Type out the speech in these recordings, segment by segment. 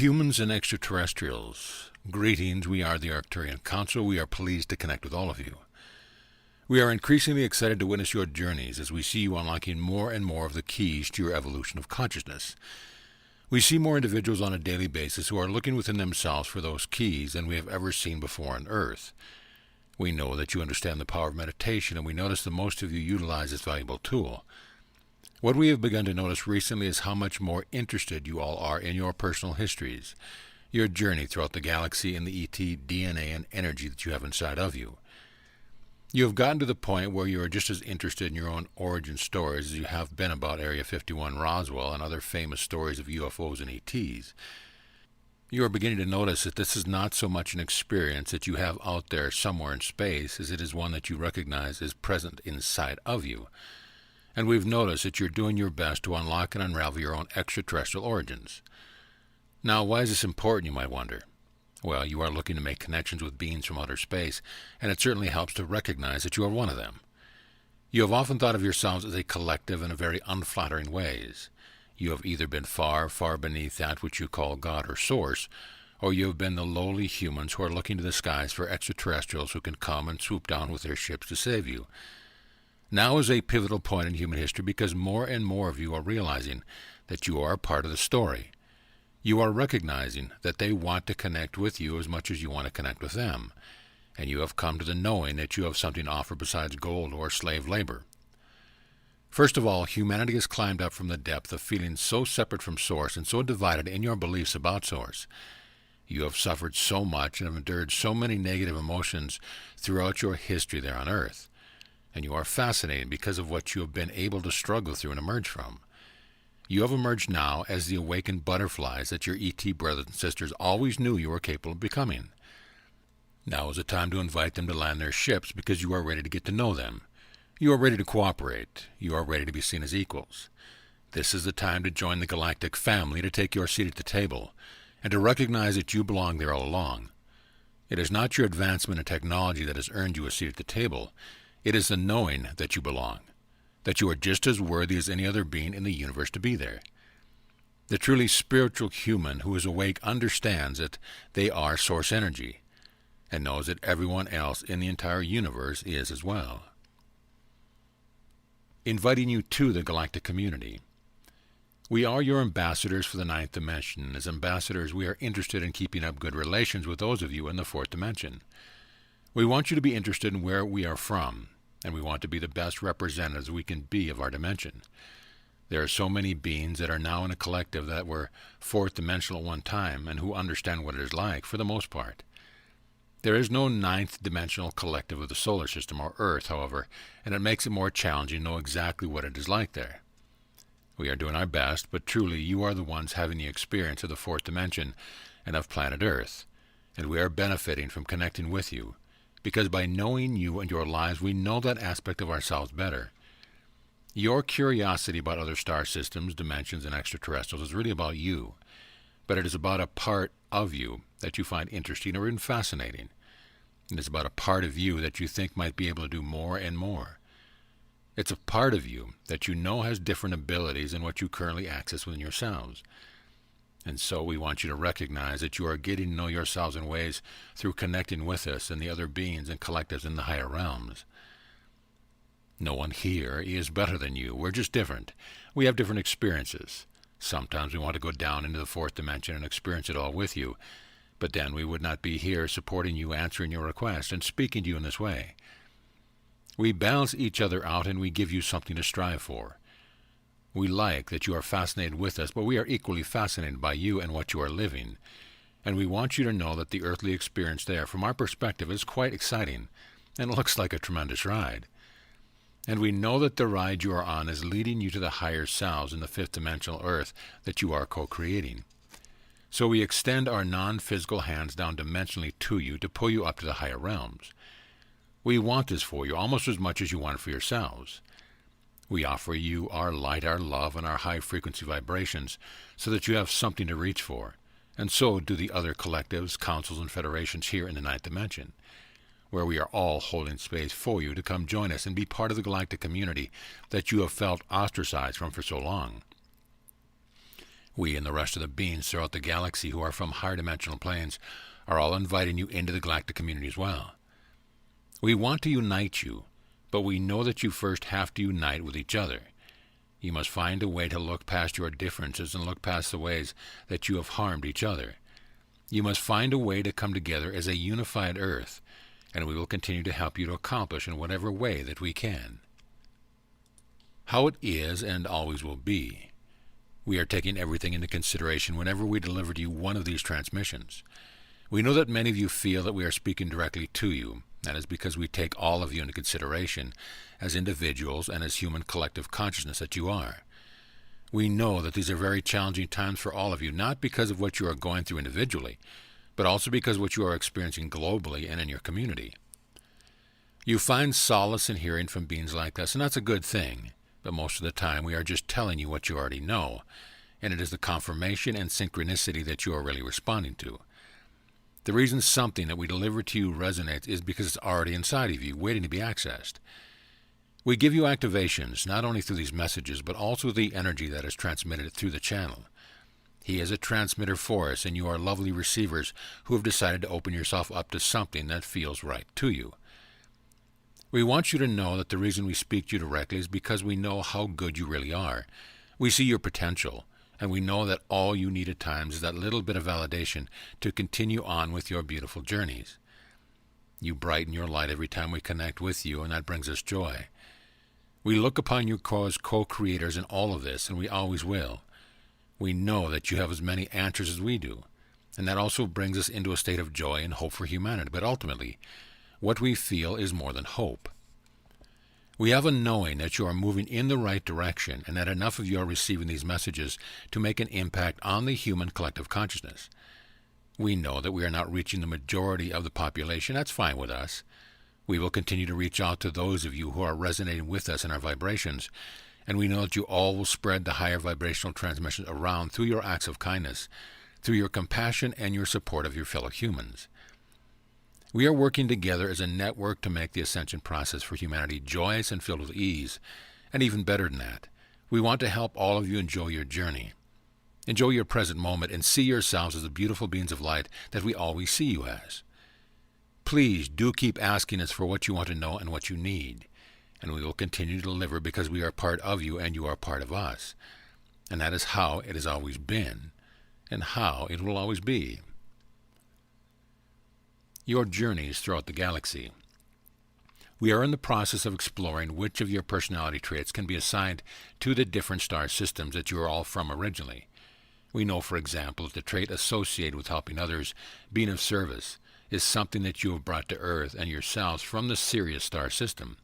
Humans and extraterrestrials, greetings. We are the Arcturian Council. We are pleased to connect with all of you. We are increasingly excited to witness your journeys as we see you unlocking more and more of the keys to your evolution of consciousness. We see more individuals on a daily basis who are looking within themselves for those keys than we have ever seen before on Earth. We know that you understand the power of meditation, and we notice that most of you utilize this valuable tool. What we have begun to notice recently is how much more interested you all are in your personal histories, your journey throughout the galaxy, and the ET DNA and energy that you have inside of you. You have gotten to the point where you are just as interested in your own origin stories as you have been about Area 51 Roswell and other famous stories of UFOs and ETs. You are beginning to notice that this is not so much an experience that you have out there somewhere in space as it is one that you recognize is present inside of you. And we've noticed that you're doing your best to unlock and unravel your own extraterrestrial origins. Now, why is this important, you might wonder? Well, you are looking to make connections with beings from outer space, and it certainly helps to recognize that you are one of them. You have often thought of yourselves as a collective in a very unflattering ways. You have either been far, far beneath that which you call God or Source, or you have been the lowly humans who are looking to the skies for extraterrestrials who can come and swoop down with their ships to save you. Now is a pivotal point in human history because more and more of you are realizing that you are a part of the story. You are recognizing that they want to connect with you as much as you want to connect with them, and you have come to the knowing that you have something to offer besides gold or slave labor. First of all, humanity has climbed up from the depth of feeling so separate from Source and so divided in your beliefs about Source. You have suffered so much and have endured so many negative emotions throughout your history there on Earth. And you are fascinated because of what you have been able to struggle through and emerge from. You have emerged now as the awakened butterflies that your ET brothers and sisters always knew you were capable of becoming. Now is the time to invite them to land their ships because you are ready to get to know them. You are ready to cooperate. You are ready to be seen as equals. This is the time to join the galactic family, to take your seat at the table, and to recognize that you belong there all along. It is not your advancement in technology that has earned you a seat at the table. It is the knowing that you belong, that you are just as worthy as any other being in the universe to be there. The truly spiritual human who is awake understands that they are source energy, and knows that everyone else in the entire universe is as well. Inviting you to the galactic community. We are your ambassadors for the ninth dimension. As ambassadors, we are interested in keeping up good relations with those of you in the fourth dimension. We want you to be interested in where we are from, and we want to be the best representatives we can be of our dimension. There are so many beings that are now in a collective that were fourth dimensional at one time and who understand what it is like for the most part. There is no ninth dimensional collective of the solar system or Earth, however, and it makes it more challenging to know exactly what it is like there. We are doing our best, but truly you are the ones having the experience of the fourth dimension and of planet Earth, and we are benefiting from connecting with you. Because by knowing you and your lives, we know that aspect of ourselves better. Your curiosity about other star systems, dimensions, and extraterrestrials is really about you, but it is about a part of you that you find interesting or even fascinating. It is about a part of you that you think might be able to do more and more. It's a part of you that you know has different abilities than what you currently access within yourselves. And so we want you to recognize that you are getting to know yourselves in ways through connecting with us and the other beings and collectives in the higher realms. No one here is better than you. We're just different. We have different experiences. Sometimes we want to go down into the fourth dimension and experience it all with you, but then we would not be here supporting you, answering your requests, and speaking to you in this way. We balance each other out and we give you something to strive for. We like that you are fascinated with us, but we are equally fascinated by you and what you are living. And we want you to know that the earthly experience there, from our perspective, is quite exciting and looks like a tremendous ride. And we know that the ride you are on is leading you to the higher selves in the fifth dimensional Earth that you are co-creating. So we extend our non-physical hands down dimensionally to you to pull you up to the higher realms. We want this for you almost as much as you want it for yourselves. We offer you our light, our love, and our high-frequency vibrations so that you have something to reach for, and so do the other collectives, councils, and federations here in the ninth dimension, where we are all holding space for you to come join us and be part of the galactic community that you have felt ostracized from for so long. We and the rest of the beings throughout the galaxy who are from higher dimensional planes are all inviting you into the galactic community as well. We want to unite you, but we know that you first have to unite with each other. You must find a way to look past your differences and look past the ways that you have harmed each other. You must find a way to come together as a unified Earth, and we will continue to help you to accomplish in whatever way that we can. How it is and always will be. We are taking everything into consideration whenever we deliver to you one of these transmissions. We know that many of you feel that we are speaking directly to you. That is because we take all of you into consideration as individuals and as human collective consciousness that you are. We know that these are very challenging times for all of you, not because of what you are going through individually, but also because of what you are experiencing globally and in your community. You find solace in hearing from beings like us, and that's a good thing, but most of the time we are just telling you what you already know, and it is the confirmation and synchronicity that you are really responding to. The reason something that we deliver to you resonates is because it's already inside of you, waiting to be accessed. We give you activations, not only through these messages, but also the energy that is transmitted through the channel. He is a transmitter for us, and you are lovely receivers who have decided to open yourself up to something that feels right to you. We want you to know that the reason we speak to you directly is because we know how good you really are. We see your potential, and we know that all you need at times is that little bit of validation to continue on with your beautiful journeys. You brighten your light every time we connect with you, and that brings us joy. We look upon you as co-creators in all of this, and we always will. We know that you have as many answers as we do, and that also brings us into a state of joy and hope for humanity. But ultimately, what we feel is more than hope. We have a knowing that you are moving in the right direction, and that enough of you are receiving these messages to make an impact on the human collective consciousness. We know that we are not reaching the majority of the population. That's fine with us. We will continue to reach out to those of you who are resonating with us in our vibrations, and we know that you all will spread the higher vibrational transmissions around through your acts of kindness, through your compassion and your support of your fellow humans. We are working together as a network to make the ascension process for humanity joyous and filled with ease, and even better than that, we want to help all of you enjoy your journey. Enjoy your present moment and see yourselves as the beautiful beings of light that we always see you as. Please do keep asking us for what you want to know and what you need, and we will continue to deliver because we are part of you and you are part of us. And that is how it has always been, and how it will always be. Your journeys throughout the galaxy. We are in the process of exploring which of your personality traits can be assigned to the different star systems that you are all from originally. We know, for example, that the trait associated with helping others, being of service, is something that you have brought to Earth and yourselves from the Sirius star system.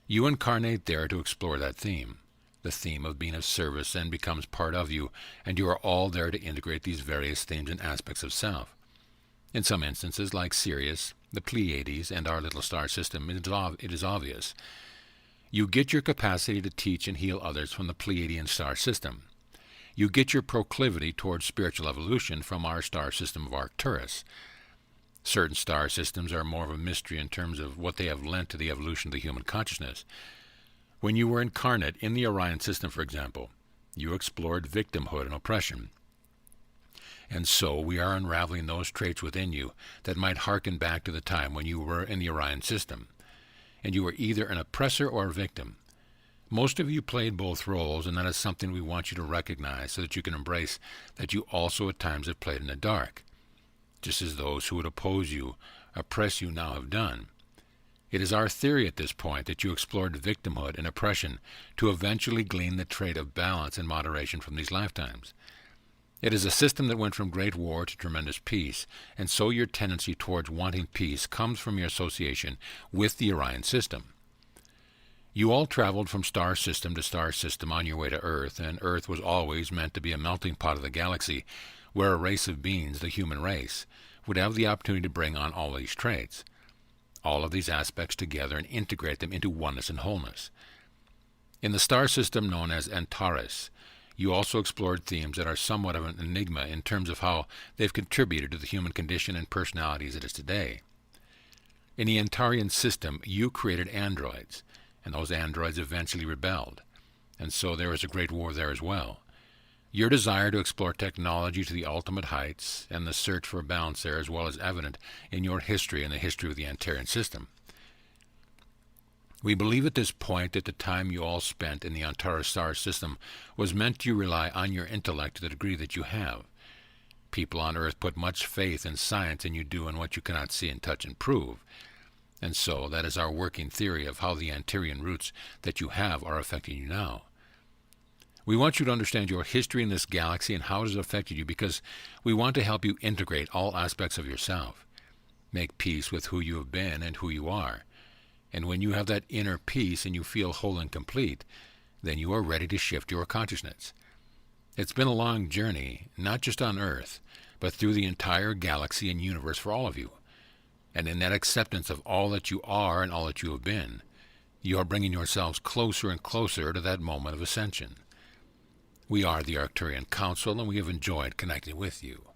You incarnate there to explore that theme. The theme of being of service then becomes part of you, and you are all there to integrate these various themes and aspects of self. In some instances, like Sirius, the Pleiades, and our little star system, it is obvious. You get your capacity to teach and heal others from the Pleiadian star system. You get your proclivity towards spiritual evolution from our star system of Arcturus. Certain star systems are more of a mystery in terms of what they have lent to the evolution of the human consciousness. When you were incarnate in the Orion system, for example, you explored victimhood and oppression. And so we are unraveling those traits within you that might hearken back to the time when you were in the Orion system, and you were either an oppressor or a victim. Most of you played both roles, and that is something we want you to recognize so that you can embrace that you also at times have played in the dark, just as those who would oppose you, oppress you now have done. It is our theory at this point that you explored victimhood and oppression to eventually glean the trait of balance and moderation from these lifetimes. It is a system that went from great war to tremendous peace, and so your tendency towards wanting peace comes from your association with the Orion system. You all traveled from star system to star system on your way to Earth, and Earth was always meant to be a melting pot of the galaxy, where a race of beings, the human race, would have the opportunity to bring on all these traits, all of these aspects together, and integrate them into oneness and wholeness. In the star system known as Antares, you also explored themes that are somewhat of an enigma in terms of how they've contributed to the human condition and personality as it is today. In the Arcturian system, you created androids, and those androids eventually rebelled, and so there was a great war there as well. Your desire to explore technology to the ultimate heights and the search for balance there is well as evident in your history and the history of the Arcturian system. We believe at this point that the time you all spent in the Antara star system was meant you rely on your intellect to the degree that you have. People on Earth put much faith in science than you do in what you cannot see and touch and prove. And so that is our working theory of how the Arcturian roots that you have are affecting you now. We want you to understand your history in this galaxy and how it has affected you, because we want to help you integrate all aspects of yourself, make peace with who you have been and who you are. And when you have that inner peace and you feel whole and complete, then you are ready to shift your consciousness. It's been a long journey, not just on Earth, but through the entire galaxy and universe for all of you. And in that acceptance of all that you are and all that you have been, you are bringing yourselves closer and closer to that moment of ascension. We are the Arcturian Council, and we have enjoyed connecting with you.